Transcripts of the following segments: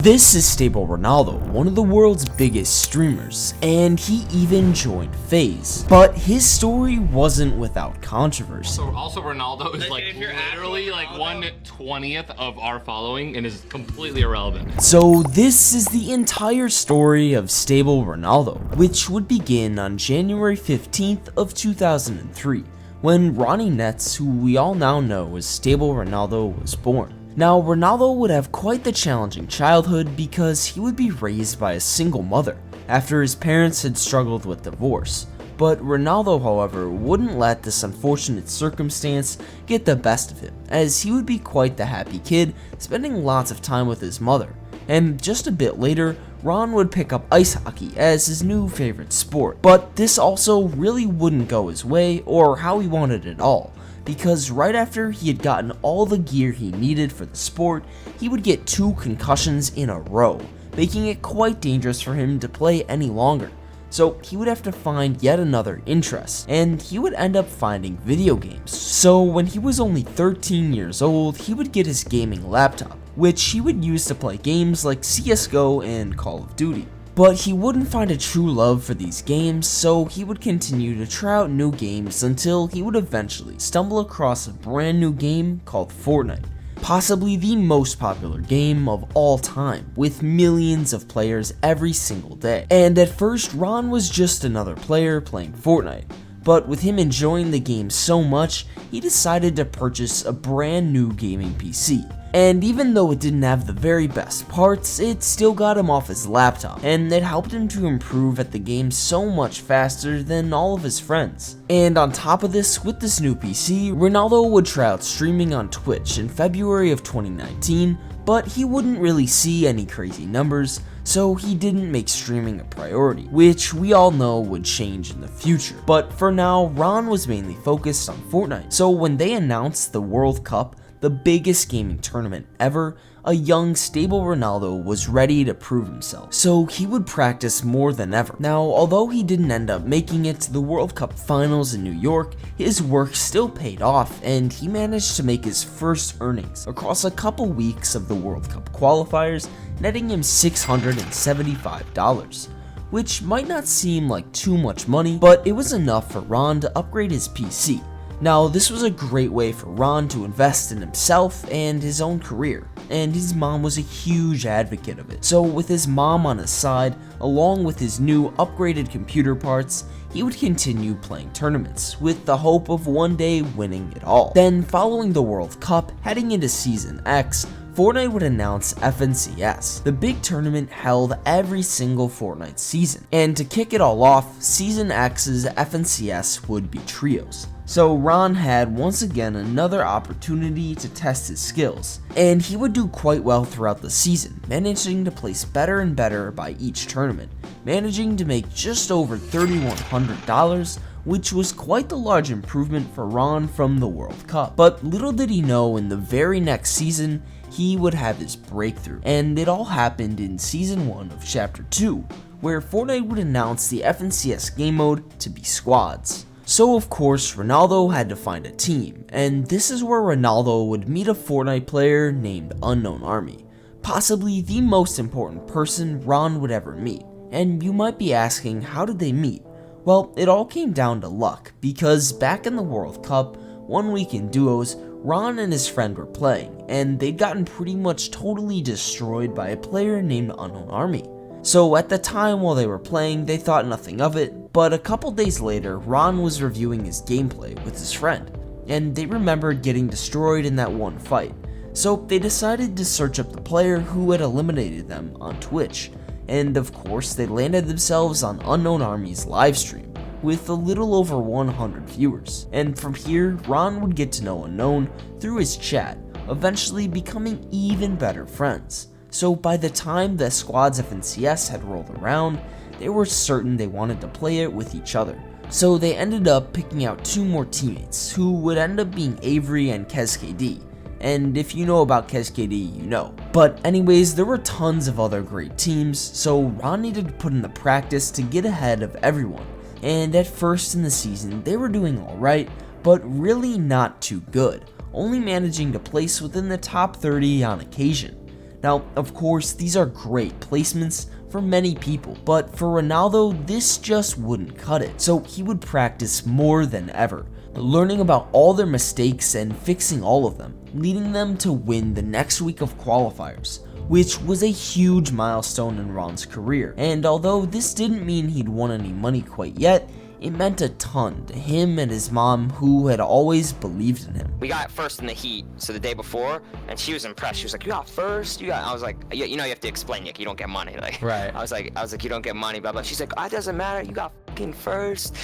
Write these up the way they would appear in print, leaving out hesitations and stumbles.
This is Stable Ronaldo, one of the world's biggest streamers, and he even joined FaZe. But his story wasn't without controversy. Also Ronaldo is like literally like 1/20th of our following and is completely irrelevant. So this is the entire story of Stable Ronaldo, which would begin on January 15th of 2003, when Ronnie Nets, who we all now know as Stable Ronaldo, was born. Now, Ronaldo would have quite the challenging childhood because he would be raised by a single mother after his parents had struggled with divorce. But Ronaldo, however, wouldn't let this unfortunate circumstance get the best of him, as he would be quite the happy kid, spending lots of time with his mother. And just a bit later, Ron would pick up ice hockey as his new favorite sport. But this also really wouldn't go his way or how he wanted it all, because right after he had gotten all the gear he needed for the sport, he would get 2 concussions in a row, making it quite dangerous for him to play any longer. So he would have to find yet another interest, and he would end up finding video games. So when he was only 13 years old, he would get his gaming laptop, which he would use to play games like CSGO and Call of Duty. But he wouldn't find a true love for these games, so he would continue to try out new games until he would eventually stumble across a brand new game called Fortnite. Possibly the most popular game of all time, with millions of players every single day. And at first, Ron was just another player playing Fortnite. But with him enjoying the game so much, he decided to purchase a brand new gaming PC. And even though it didn't have the very best parts, it still got him off his laptop, and it helped him to improve at the game so much faster than all of his friends. And on top of this, with this new PC, Ronaldo would try out streaming on Twitch in February of 2019, but he wouldn't really see any crazy numbers, so he didn't make streaming a priority, which we all know would change in the future. But for now, Ron was mainly focused on Fortnite. So when they announced the World Cup, the biggest gaming tournament ever, a young, stable Ronaldo was ready to prove himself, so he would practice more than ever. Now, although he didn't end up making it to the World Cup finals in New York, his work still paid off, and he managed to make his first earnings across a couple weeks of the World Cup qualifiers, netting him $675. Which might not seem like too much money, but it was enough for Ron to upgrade his PC. Now, this was a great way for Ron to invest in himself and his own career, and his mom was a huge advocate of it. So with his mom on his side, along with his new upgraded computer parts, he would continue playing tournaments, with the hope of one day winning it all. Then, following the World Cup, heading into Season X, Fortnite would announce FNCS, the big tournament held every single Fortnite season. And to kick it all off, Season X's FNCS would be trios. So Ron had once again another opportunity to test his skills, and he would do quite well throughout the season, managing to place better and better by each tournament, managing to make just over $3,100, which was quite the large improvement for Ron from the World Cup. But little did he know, in the very next season, he would have his breakthrough, and it all happened in Season 1 of Chapter 2, where Fortnite would announce the FNCS game mode to be squads. So of course, Ronaldo had to find a team, and this is where Ronaldo would meet a Fortnite player named Unknown Army, possibly the most important person Ron would ever meet. And you might be asking, how did they meet? Well, it all came down to luck, because back in the World Cup, one week in duos, Ron and his friend were playing, and they'd gotten pretty much totally destroyed by a player named Unknown Army. So at the time while they were playing, they thought nothing of it, but a couple days later, Ron was reviewing his gameplay with his friend, and they remembered getting destroyed in that one fight. So they decided to search up the player who had eliminated them on Twitch, and of course they landed themselves on Unknown Army's livestream, with a little over 100 viewers. And from here, Ron would get to know Unknown through his chat, eventually becoming even better friends. So by the time the squad's FNCS had rolled around, they were certain they wanted to play it with each other. So they ended up picking out 2 more teammates, who would end up being Avery and KezKD. And if you know about KezKD, you know. But anyways, there were tons of other great teams, so Ron needed to put in the practice to get ahead of everyone. And at first in the season, they were doing alright, but really not too good, only managing to place within the top 30 on occasion. Now, of course, these are great placements for many people, but for Ronaldo, this just wouldn't cut it. So he would practice more than ever, learning about all their mistakes and fixing all of them, leading them to win the next week of qualifiers, which was a huge milestone in Ron's career. And although this didn't mean he'd won any money quite yet, it meant a ton to him and his mom, who had always believed in him. We got first in the heat, so the day before, and she was impressed. She was like, "You got first? You got?" I was like, "You know, you have to explain, Nick. You don't get money." Like, right. I was like, "You don't get money." Blah blah. She's like, "Oh, it doesn't matter. You got fucking first."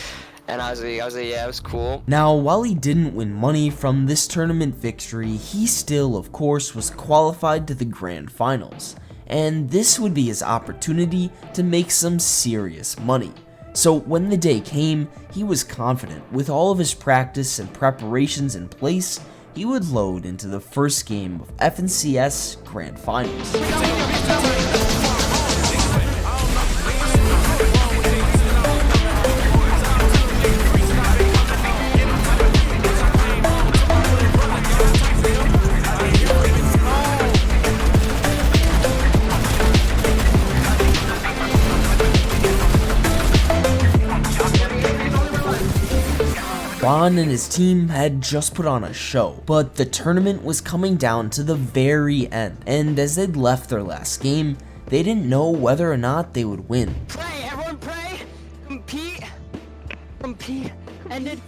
And I was like, "Yeah, it was cool." Now, while he didn't win money from this tournament victory, he still, of course, was qualified to the grand finals, and this would be his opportunity to make some serious money. So when the day came, he was confident. With all of his practice and preparations in place, he would load into the first game of FNCS Grand Finals. Ron and his team had just put on a show, but the tournament was coming down to the very end, and as they'd left their last game, they didn't know whether or not they would win. Pray, everyone pray, compete, and then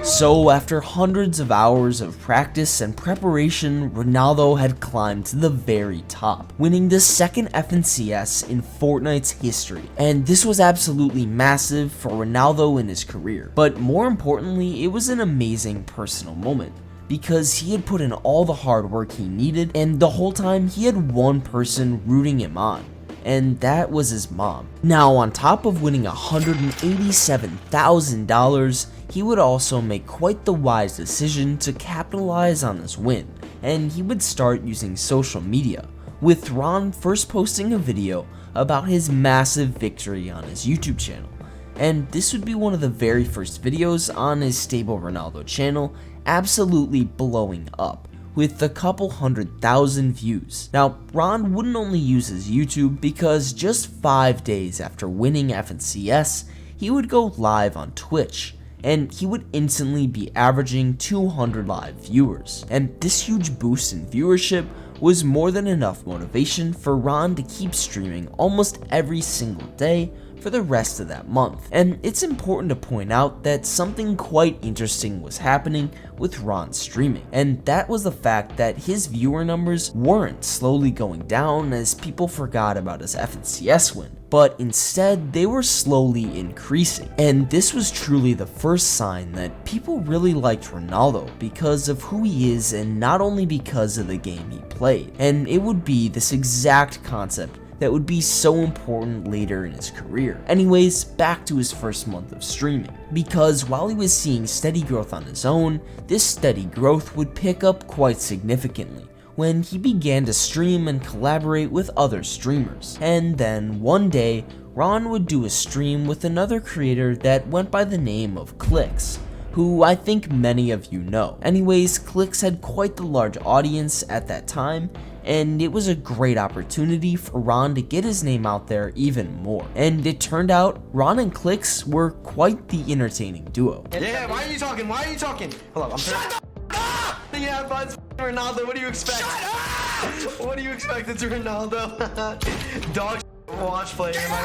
So after hundreds of hours of practice and preparation, Ronaldo had climbed to the very top, winning the second FNCS in Fortnite's history. And this was absolutely massive for Ronaldo in his career. But more importantly, it was an amazing personal moment, because he had put in all the hard work he needed, and the whole time he had one person rooting him on, and that was his mom. Now, on top of winning $187,000, he would also make quite the wise decision to capitalize on this win, and he would start using social media, with Ron first posting a video about his massive victory on his YouTube channel. And this would be one of the very first videos on his Stable Ronaldo channel, absolutely blowing up, with a couple 100,000 views. Now, Ron wouldn't only use his YouTube, because just 5 days after winning FNCS, he would go live on Twitch, and he would instantly be averaging 200 live viewers. And this huge boost in viewership was more than enough motivation for Ron to keep streaming almost every single day for the rest of that month. And it's important to point out that something quite interesting was happening with Ron's streaming, and that was the fact that his viewer numbers weren't slowly going down as people forgot about his FNCS win, but instead they were slowly increasing. And this was truly the first sign that people really liked Ronaldo because of who he is, and not only because of the game he played. And it would be this exact concept that would be so important later in his career. Anyways, back to his first month of streaming, because while he was seeing steady growth on his own, this steady growth would pick up quite significantly when he began to stream and collaborate with other streamers. And then one day, Ron would do a stream with another creator that went by the name of Clicks, who I think many of you know. Anyways, Clicks had quite the large audience at that time, and it was a great opportunity for Ron to get his name out there even more. And it turned out Ron and Clicks were quite the entertaining duo. Yeah, why are you talking? Why are you talking? Hold on, Shut the up! Yeah, but it's Ronaldo. What do you expect? Shut up! What do you expect? It's Ronaldo. Dog watch player. Am I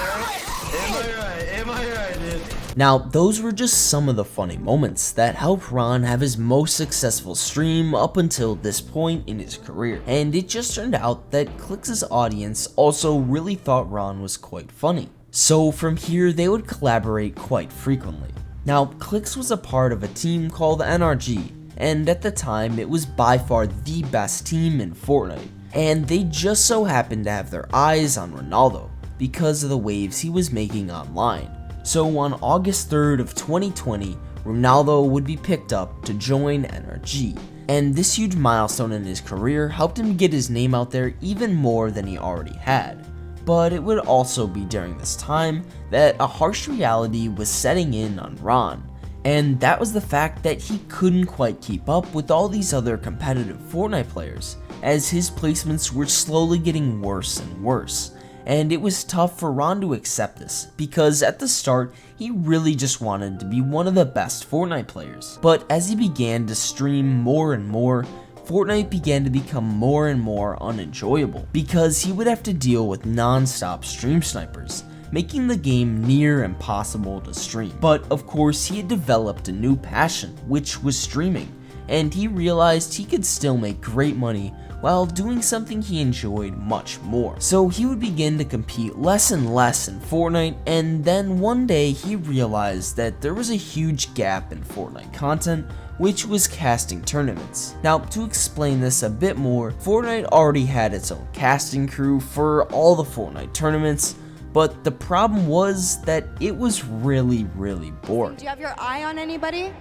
right? Am I right, dude? Now, those were just some of the funny moments that helped Ron have his most successful stream up until this point in his career. And it just turned out that Clicks' audience also really thought Ron was quite funny. So from here, they would collaborate quite frequently. Now, Clicks was a part of a team called NRG, and at the time, it was by far the best team in Fortnite. And they just so happened to have their eyes on Ronaldo because of the waves he was making online. So on August 3rd of 2020, Ronaldo would be picked up to join NRG, and this huge milestone in his career helped him get his name out there even more than he already had. But it would also be during this time that a harsh reality was setting in on Ron, And that was the fact that he couldn't quite keep up with all these other competitive Fortnite players, as his placements were slowly getting worse and worse. And it was tough for Ron to accept this, because at the start, he really just wanted to be one of the best Fortnite players. But as he began to stream more and more, Fortnite began to become more and more unenjoyable, because he would have to deal with non-stop stream snipers, making the game near impossible to stream. But of course, he had developed a new passion, which was streaming, and he realized he could still make great money while doing something he enjoyed much more. So he would begin to compete less and less in Fortnite, and then one day he realized that there was a huge gap in Fortnite content, which was casting tournaments. Now, to explain this a bit more, Fortnite already had its own casting crew for all the Fortnite tournaments, but the problem was that it was really boring. Do you have your eye on anybody?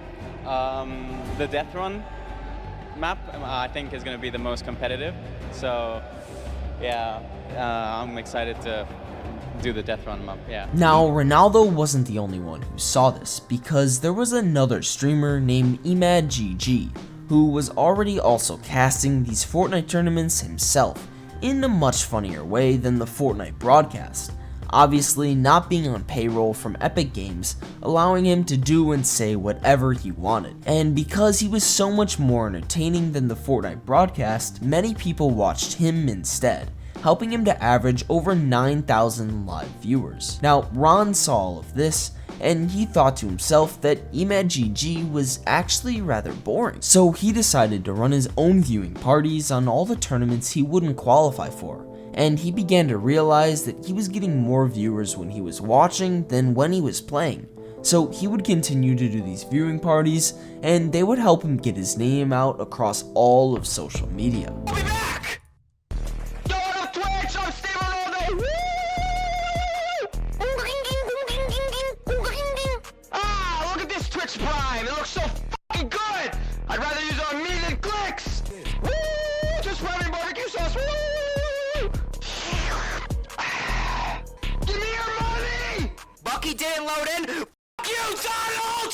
The Death Run map, I think, is going to be the most competitive. So, yeah, I'm excited to do the Death Run map, yeah. Now, Ronaldo wasn't the only one who saw this, because there was another streamer named EmadGG, who was already also casting these Fortnite tournaments himself, in a much funnier way than the Fortnite broadcast. Obviously, not being on payroll from Epic Games, allowing him to do and say whatever he wanted. And because he was so much more entertaining than the Fortnite broadcast, many people watched him instead, helping him to average over 9,000 live viewers. Now, Ron saw all of this, and he thought to himself that EmadGG was actually rather boring. So he decided to run his own viewing parties on all the tournaments he wouldn't qualify for. And he began to realize that he was getting more viewers when he was watching than when he was playing. So he would continue to do these viewing parties, and they would help him get his name out across all of social media. I'll be back! Yo, on Twitch, I'm Steve Ronaldo! Ah, look at this Twitch Prime! It looks so fucking good! I'd rather use it on me than clicks! Woo! Just spreading barbecue sauce! Woo! Give me your money! Bucky didn't load in. Fuck you, Donald!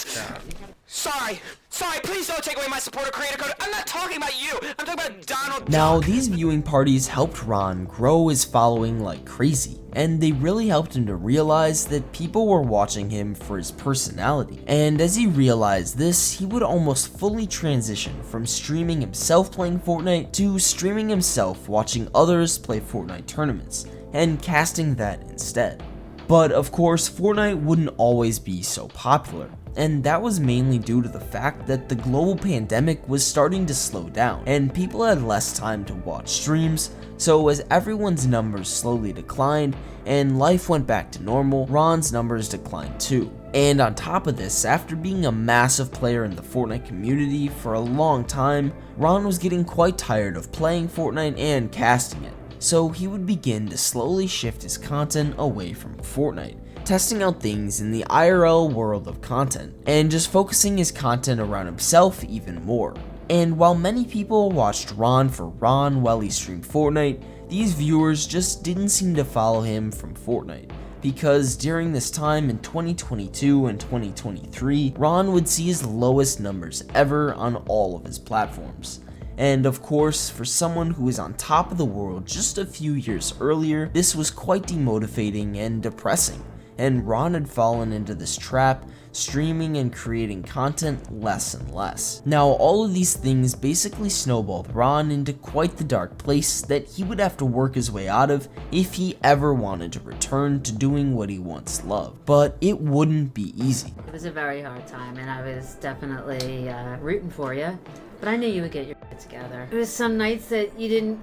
Sorry, please don't take away my supporter creator code. I'm not talking about you. I'm talking about Donald. Now, these viewing parties helped Ron grow his following like crazy, and they really helped him to realize that people were watching him for his personality. And as he realized this, he would almost fully transition from streaming himself playing Fortnite to streaming himself watching others play Fortnite tournaments, and casting that instead. But of course, Fortnite wouldn't always be so popular, and that was mainly due to the fact that the global pandemic was starting to slow down, and people had less time to watch streams. So as everyone's numbers slowly declined and life went back to normal, Ron's numbers declined too. And on top of this, after being a massive player in the Fortnite community for a long time, Ron was getting quite tired of playing Fortnite and casting it. So he would begin to slowly shift his content away from Fortnite, testing out things in the IRL world of content, and just focusing his content around himself even more. And while many people watched Ron for Ron while he streamed Fortnite, these viewers just didn't seem to follow him from Fortnite, because during this time in 2022 and 2023, Ron would see his lowest numbers ever on all of his platforms. And of course, for someone who was on top of the world just a few years earlier, this was quite demotivating and depressing, and Ron had fallen into this trap, streaming and creating content less and less. Now, all of these things basically snowballed Ron into quite the dark place that he would have to work his way out of if he ever wanted to return to doing what he once loved. But it wouldn't be easy. It was a very hard time, and I was definitely rooting for you. But I knew you would get your shit together. There was some nights that you didn't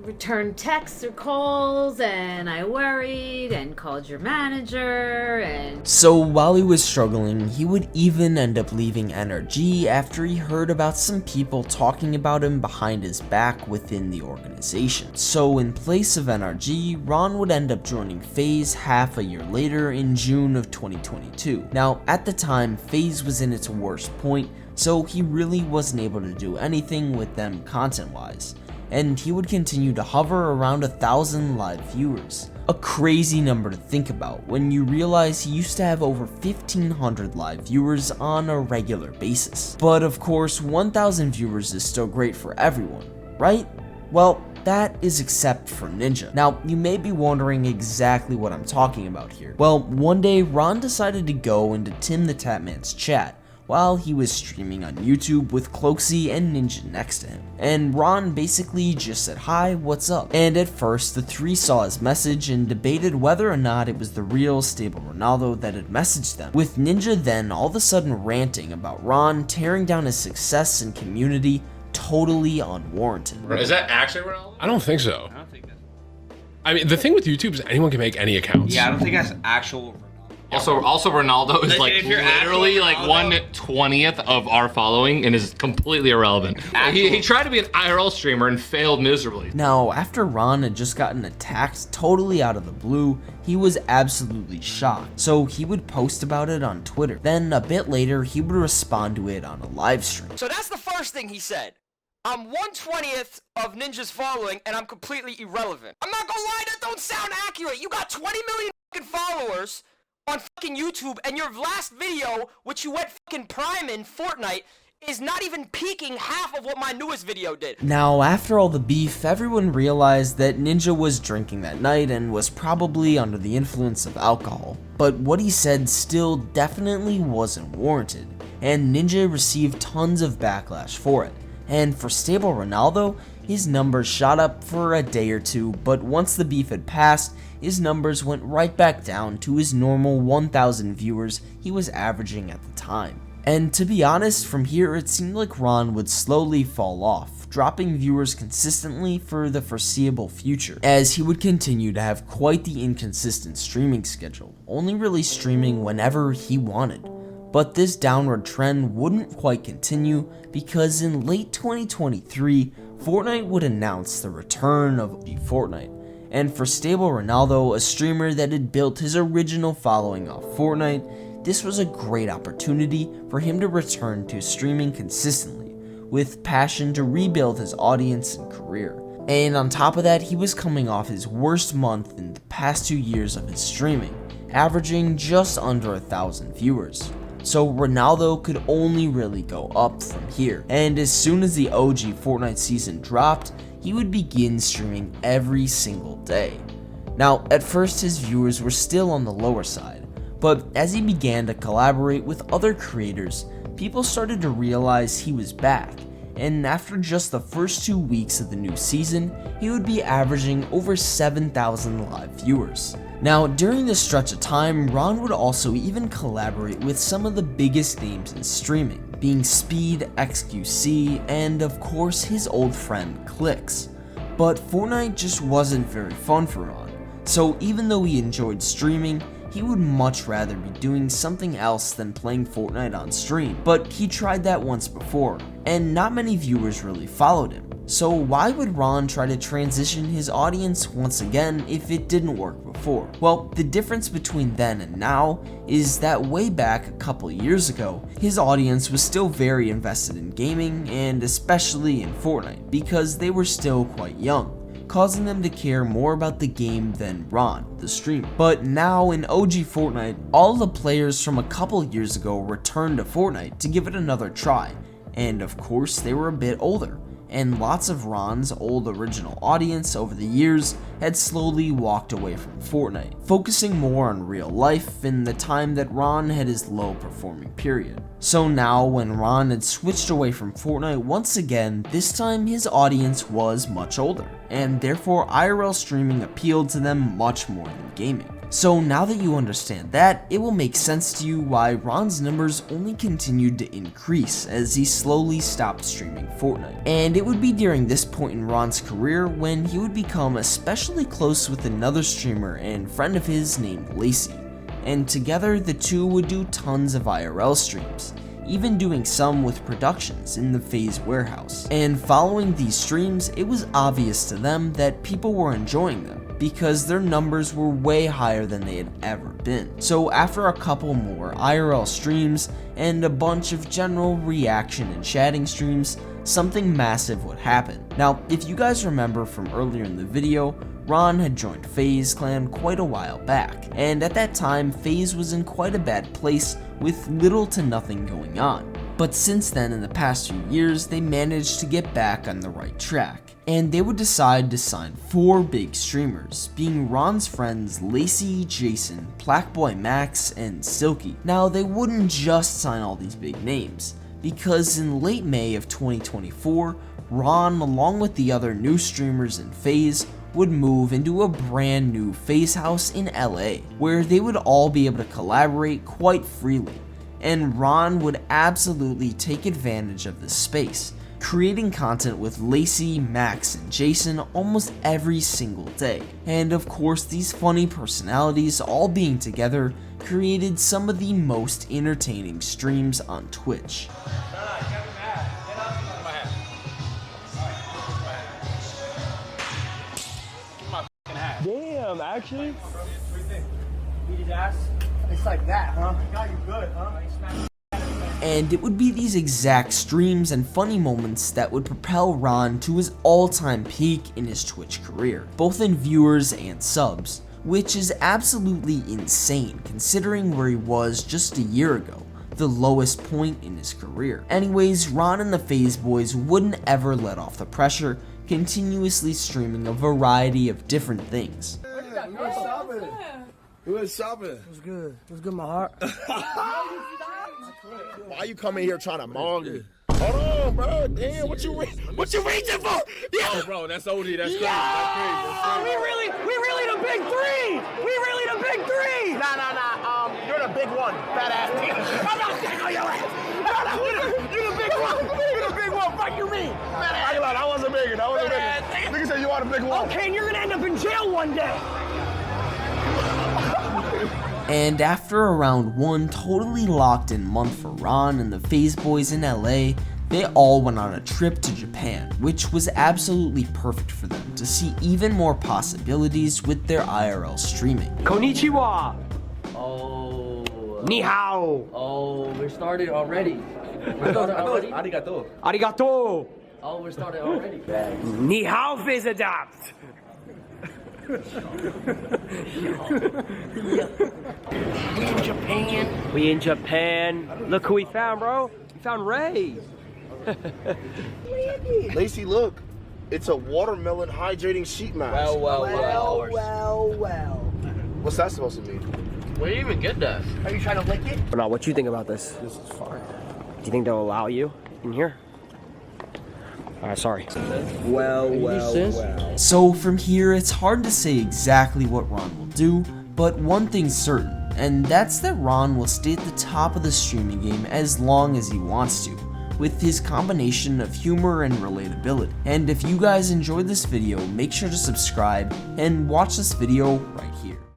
return texts or calls, and I worried and called your manager, and... So while he was struggling, he would even end up leaving NRG after he heard about some people talking about him behind his back within the organization. So in place of NRG, Ron would end up joining FaZe half a year later in June of 2022. Now, at the time, FaZe was in its worst point, so he really wasn't able to do anything with them content-wise, and he would continue to hover around 1,000 live viewers, A crazy number to think about when you realize he used to have over 1,500 live viewers on a regular basis. But of course, 1,000 viewers is still great for everyone, right? Well, that is except for Ninja. Now, you may be wondering exactly what I'm talking about here. Well, one day, Ron decided to go into Tim the Tatman's chat while he was streaming on YouTube with Cloaksy and Ninja next to him. And Ron basically just said, "Hi, what's up?" And at first, the three saw his message and debated whether or not it was the real Stable Ronaldo that had messaged them, with Ninja then all of a sudden ranting about Ron tearing down his success and community totally unwarranted. Is that actually Ronaldo? I don't think so. I don't think that's. I mean, the thing with YouTube is anyone can make any accounts. Yeah, I don't think that's actual. Also Ronaldo is like If you're literally actual like Ronaldo- 1/20th of our following and is completely irrelevant. He tried to be an IRL streamer and failed miserably. Now, after Ron had just gotten attacked totally out of the blue, he was absolutely shocked, so he would post about it on Twitter. Then a bit later, he would respond to it on a live stream. So that's the first thing he said. I'm 1/20th of Ninja's following, and I'm completely irrelevant. I'm not gonna lie, that don't sound accurate. You got 20 million fucking followers on fucking YouTube, and your last video, which you went fucking prime in Fortnite, is not even peaking half of what my newest video did. Now, after all the beef, everyone realized that Ninja was drinking that night and was probably under the influence of alcohol. But what he said still definitely wasn't warranted, and Ninja received tons of backlash for it. And for Stable Ronaldo, his numbers shot up for a day or two, but once the beef had passed, his numbers went right back down to his normal 1,000 viewers he was averaging at the time. And to be honest, from here it seemed like Ron would slowly fall off, dropping viewers consistently for the foreseeable future, as he would continue to have quite the inconsistent streaming schedule, only really streaming whenever he wanted. But this downward trend wouldn't quite continue because in late 2023, Fortnite would announce the return of Fortnite. And for Stable Ronaldo, a streamer that had built his original following off Fortnite, this was a great opportunity for him to return to streaming consistently, with passion to rebuild his audience and career. And on top of that, he was coming off his worst month in the past 2 years of his streaming, averaging just under 1,000 viewers. So Ronaldo could only really go up from here, and as soon as the OG Fortnite season dropped, he would begin streaming every single day. Now, at first his viewers were still on the lower side, but as he began to collaborate with other creators, people started to realize he was back, and after just the first 2 weeks of the new season, he would be averaging over 7,000 live viewers. Now, during this stretch of time, Ron would also even collaborate with some of the biggest names in streaming, being Speed, XQC, and of course his old friend Clicks. But Fortnite just wasn't very fun for Ron, so even though he enjoyed streaming, he would much rather be doing something else than playing Fortnite on stream. But he tried that once before, and not many viewers really followed him. So why would Ron try to transition his audience once again if it didn't work before? Well, the difference between then and now is that way back a couple years ago, his audience was still very invested in gaming and especially in Fortnite because they were still quite young, causing them to care more about the game than Ron, the streamer. But now in OG Fortnite, all the players from a couple years ago returned to Fortnite to give it another try, and of course they were a bit older, and lots of Ron's old original audience over the years had slowly walked away from Fortnite, focusing more on real life in the time that Ron had his low performing period. So now when Ron had switched away from Fortnite once again, this time his audience was much older, and therefore IRL streaming appealed to them much more than gaming. So now that you understand that, it will make sense to you why Ron's numbers only continued to increase as he slowly stopped streaming Fortnite. And it would be during this point in Ron's career when he would become especially close with another streamer and friend of his named Lacey. And together the two would do tons of IRL streams, even doing some with productions in the FaZe warehouse. And following these streams, it was obvious to them that people were enjoying them, because their numbers were way higher than they had ever been. So after a couple more IRL streams and a bunch of general reaction and chatting streams, something massive would happen. Now, if you guys remember from earlier in the video, Ron had joined FaZe clan quite a while back, and at that time FaZe was in quite a bad place with little to nothing going on. But since then, in the past few years, they managed to get back on the right track, and they would decide to sign 4 big streamers, being Ron's friends Lacey, Jason, Blackboy Max, and Silky. Now, they wouldn't just sign all these big names, because in late May of 2024, Ron, along with the other new streamers in FaZe, would move into a brand new FaZe house in LA, where they would all be able to collaborate quite freely, and Ron would absolutely take advantage of this space, creating content with Lacey, Max, and Jason almost every single day. And of course, these funny personalities all being together created some of the most entertaining streams on Twitch. Damn, actually? Beat his ass? It's like that, huh? Got you good, huh? And it would be these exact streams and funny moments that would propel Ron to his all-time peak in his Twitch career, both in viewers and subs, which is absolutely insane considering where he was just a year ago, the lowest point in his career. Anyways, Ron and the FaZe boys wouldn't ever let off the pressure, continuously streaming a variety of different things. We went shopping. It was good. It was good, my heart. Why you coming here trying to mong me? Hold on, bro. Damn, what you reaching for? Yeah, Oh, bro, that's OD. That's crazy. Yeah! That's crazy. We really the big 3! We really the big 3! Nah. You're the big one, fat ass nigga. I'm not sick on your ass. You're the big one. You're the big one. Fuck you mean? I wasn't bigger. Nigga said you are the big one. Okay, and you're gonna end up in jail one day. And after around one totally locked in month for Ron and the FaZe boys in LA, they all went on a trip to Japan, which was absolutely perfect for them to see even more possibilities with their IRL streaming. Konnichiwa. Oh. Ni hao. Oh, we're started already. Arigato. Arigato. Oh, we're started already. Ni hao, FaZe Adapt. We in Japan. Look who we found, bro. We found Ray. Lacey, look. It's a watermelon hydrating sheet mask. Well. What's that supposed to mean? Where do you even get that? Are you trying to lick it? Now, what you think about this? This is fire. Do you think they'll allow you in here? Alright, sorry. Well. So from here, it's hard to say exactly what Ron will do, but one thing's certain, and that's that Ron will stay at the top of the streaming game as long as he wants to, with his combination of humor and relatability. And if you guys enjoyed this video, make sure to subscribe and watch this video right here.